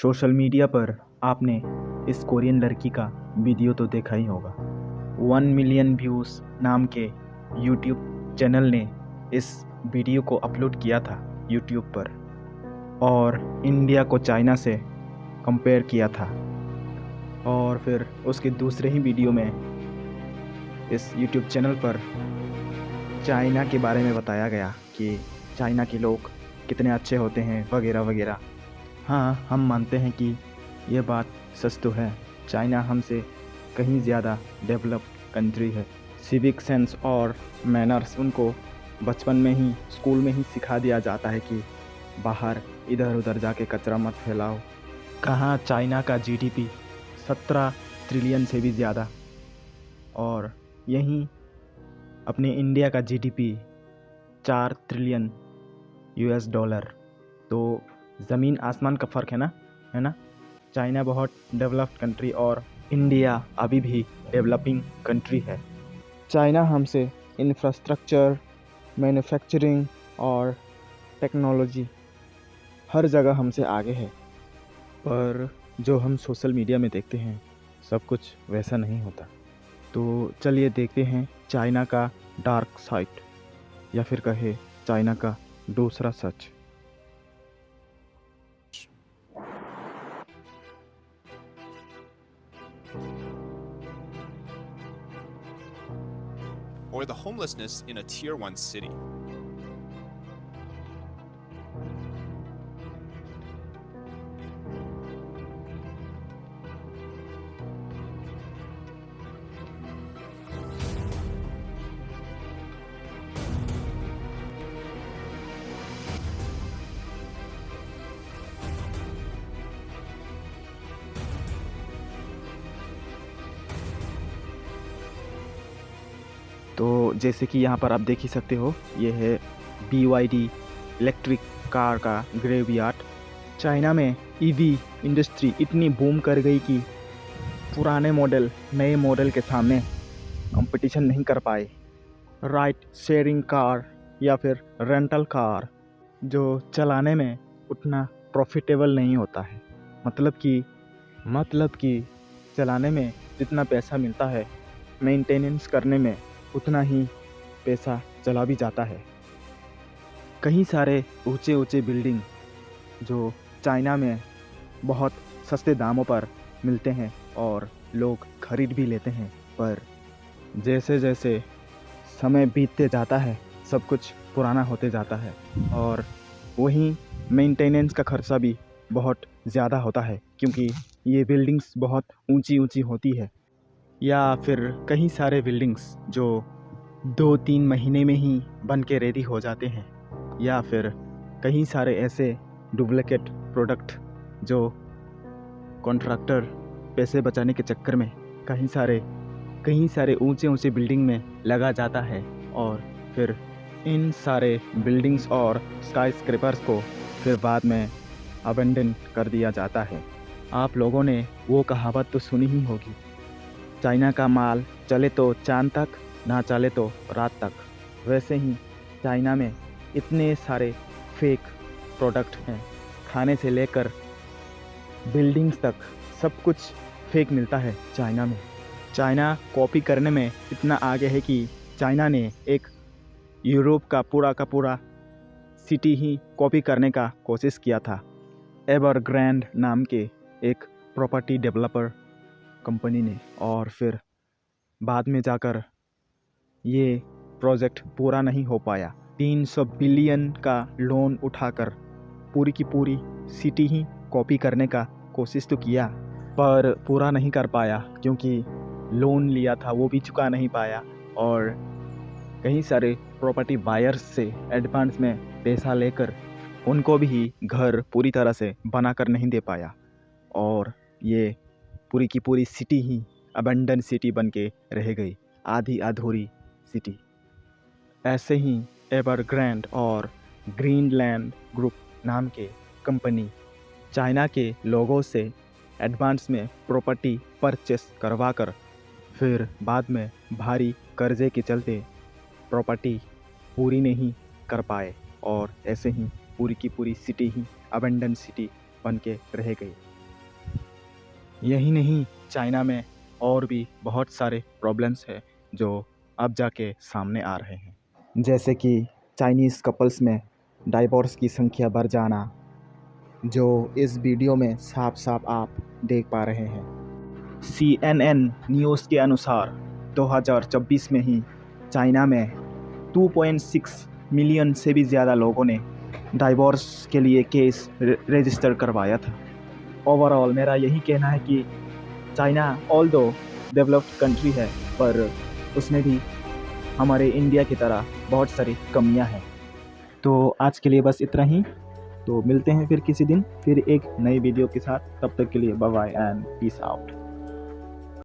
Social media पर आपने इस कोरियन लड़की का वीडियो तो देखा ही होगा। 1 मिलियन व्यूज़ नाम के यूट्यूब चैनल ने इस वीडियो को अपलोड किया था यूट्यूब पर और इंडिया को चाइना से कंपेयर किया था। और फिर उसके दूसरे ही वीडियो में इस यूट्यूब चैनल पर चाइना के बारे में बताया गया कि चाइना के लोग कितने अच्छे होते हैं वगैरह वगैरह। हाँ, हम मानते हैं कि ये बात सच तो है। चाइना हमसे कहीं ज़्यादा डेवलप कंट्री है। सिविक सेंस और मैनर्स उनको बचपन में ही स्कूल में ही सिखा दिया जाता है कि बाहर इधर उधर जाके कचरा मत फैलाओ। कहाँ चाइना का जीडीपी 17 ट्रिलियन से भी ज़्यादा और यहीं अपने इंडिया का जीडीपी 4 ट्रिलियन यूएस डॉलर। तो ज़मीन आसमान का फ़र्क है ना। चाइना बहुत डेवलप्ड कंट्री और इंडिया अभी भी डेवलपिंग कंट्री है। चाइना हमसे इंफ्रास्ट्रक्चर, मैन्युफैक्चरिंग और टेक्नोलॉजी हर जगह हमसे आगे है। पर जो हम सोशल मीडिया में देखते हैं सब कुछ वैसा नहीं होता। तो चलिए देखते हैं चाइना का डार्क साइड या फिर कहे चाइना का दूसरा सच। or the homelessness in a Tier 1 city. तो जैसे कि यहाँ पर आप देख ही सकते हो, ये है BYD इलेक्ट्रिक कार का ग्रेवयार्ड। चाइना में EV इंडस्ट्री इतनी बूम कर गई कि पुराने मॉडल नए मॉडल के सामने कंपटीशन नहीं कर पाए। राइड शेयरिंग कार या फिर रेंटल कार जो चलाने में उतना प्रॉफिटेबल नहीं होता है। मतलब कि चलाने में जितना पैसा मिलता है मेंटेनेंस करने में उतना ही पैसा चला भी जाता है। कई सारे ऊंचे ऊंचे बिल्डिंग जो चाइना में बहुत सस्ते दामों पर मिलते हैं और लोग खरीद भी लेते हैं, पर जैसे जैसे समय बीतते जाता है सब कुछ पुराना होते जाता है और वहीं मेंटेनेंस का खर्चा भी बहुत ज़्यादा होता है क्योंकि ये बिल्डिंग्स बहुत ऊंची ऊंची होती है। या फिर कई सारे बिल्डिंग्स जो 2-3 महीने में ही बन के रेडी हो जाते हैं। या फिर कई सारे ऐसे डुप्लिकेट प्रोडक्ट जो कॉन्ट्रैक्टर पैसे बचाने के चक्कर में कई सारे ऊंचे बिल्डिंग में लगा जाता है और फिर इन सारे बिल्डिंग्स और स्काई स्क्रैपर्स को फिर बाद में अबंडन कर दिया जाता है। आप लोगों ने वो कहावत तो सुनी ही होगी, चाइना का माल चले तो चांद तक, ना चले तो रात तक। वैसे ही चाइना में इतने सारे फेक प्रोडक्ट हैं, खाने से लेकर बिल्डिंग्स तक सब कुछ फेक मिलता है चाइना में। चाइना कॉपी करने में इतना आगे है कि चाइना ने एक यूरोप का पूरा सिटी ही कॉपी करने का कोशिश किया था एवरग्रैंड नाम के एक प्रॉपर्टी डेवलपर कंपनी ने, और फिर बाद में जाकर ये प्रोजेक्ट पूरा नहीं हो पाया। 300 बिलियन का लोन उठाकर पूरी की पूरी सिटी ही कॉपी करने का कोशिश तो किया पर पूरा नहीं कर पाया क्योंकि लोन लिया था वो भी चुका नहीं पाया और कई सारे प्रॉपर्टी बायर्स से एडवांस में पैसा लेकर उनको भी घर पूरी तरह से बनाकर नहीं दे पाया और ये पूरी की पूरी सिटी ही अबंडन सिटी बन के रह गई, आधी अधूरी सिटी। ऐसे ही एवरग्रैंड और ग्रीनलैंड ग्रुप नाम के कंपनी चाइना के लोगों से एडवांस में प्रॉपर्टी परचेस करवाकर फिर बाद में भारी कर्जे के चलते प्रॉपर्टी पूरी नहीं कर पाए और ऐसे ही पूरी की पूरी सिटी ही अबंडन सिटी बन के रह गई। यही नहीं, चाइना में और भी बहुत सारे प्रॉब्लम्स हैं जो अब जाके सामने आ रहे हैं, जैसे कि चाइनीज़ कपल्स में डाइवोर्स की संख्या बढ़ जाना, जो इस वीडियो में साफ साफ आप देख पा रहे हैं। CNN न्यूज़ के अनुसार 2024 में ही चाइना में 2.6 मिलियन से भी ज़्यादा लोगों ने डाइवोर्स के लिए केस रजिस्टर करवाया था। ओवरऑल मेरा यही कहना है कि चाइना ऑल्दो डेवलप्ड कंट्री है, पर उसमें भी हमारे इंडिया की तरह बहुत सारी कमियां हैं। तो आज के लिए बस इतना ही। तो मिलते हैं फिर किसी दिन, फिर एक नई वीडियो के साथ। तब तक के लिए bye bye and peace out.